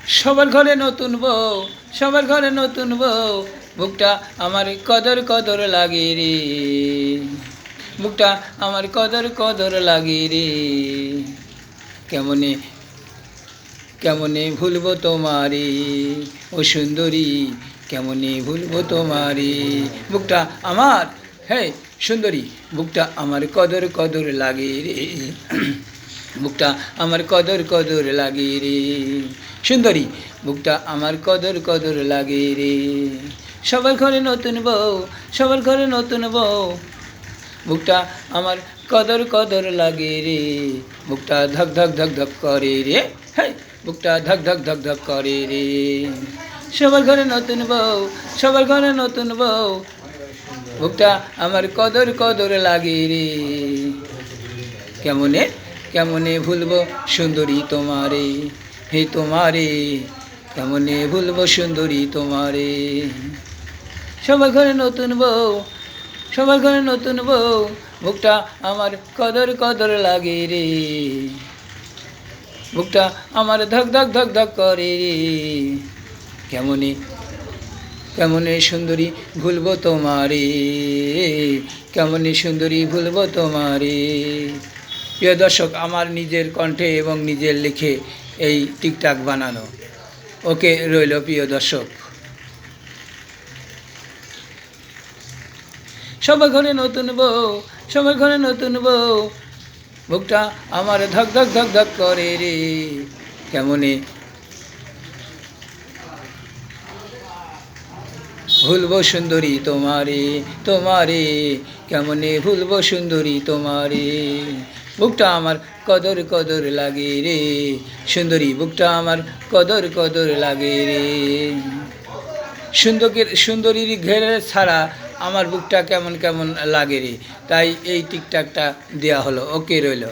সবার ঘরে নতুন বউ, সবার ঘরে নতুন বউ, বুকটা আমার কদর কদর লাগে রে, বুকটা আমার কদর কদর লাগে রে। কেমনে কেমনে ভুলবো তোমারে ও সুন্দরী, কেমনে ভুলবো তোমারে। বুকটা আমার, হে সুন্দরী, বুকটা আমার কদর কদর লাগে রে, বুকটা আমার কদর কদর লাগে রে। সুন্দরী, বুকটা আমার কদর কদর লাগে রে। সবার ঘরে নতুন বউ, সবার ঘরে নতুন বউ, বুকটা আমার কদর কদর লাগে রে। বুকটা ধক ধক ধক ধক করে রে, হ্যাঁ বুকটা ধক ধক ধক ধক করে রে। সবার ঘরে নতুন বউ, সবার ঘরে নতুন বউ, বুকটা আমার কদর কদর লাগে রে। কেমনে কেমনে ভুলবো সুন্দরী তোমারে, হে তোমারে, কেমনে ভুলবো সুন্দরী তোমারে। সবার ঘরে নতুন বউ, সবার ঘরে নতুন বউ, বুকটা আমার কদর কদর লাগে রে। বুকটা আমার ধক ধক ধক ধক করে রে। কেমনে কেমনে সুন্দরী ভুলবো তোমারে, কেমনে সুন্দরী ভুলবো তোমারে। প্রিয় দর্শক, আমার নিজের কণ্ঠে এবং নিজের লিখে এই টিকটাক বানানো। ওকে রইল প্রিয় দর্শক। সবার ঘরে নতুন বউ, সবার ঘরে নতুন বউ, বুকটা আমার ধক ধক ধক ধক করে রে। কেমনে ভুলবো সুন্দরী তোমারে, তোমারে, কেমনে ভুলবো সুন্দরী তোমারে। বুকটা আমার কদর কদর লাগে রে, সুন্দরী, বুকটা আমার কদর কদর লাগে রে। সুন্দরীর ঘেরে ছাড়া আমার বুকটা কেমন কেমন লাগে রে, তাই এই টিকটাকটা দেওয়া হলো। ওকে রইল।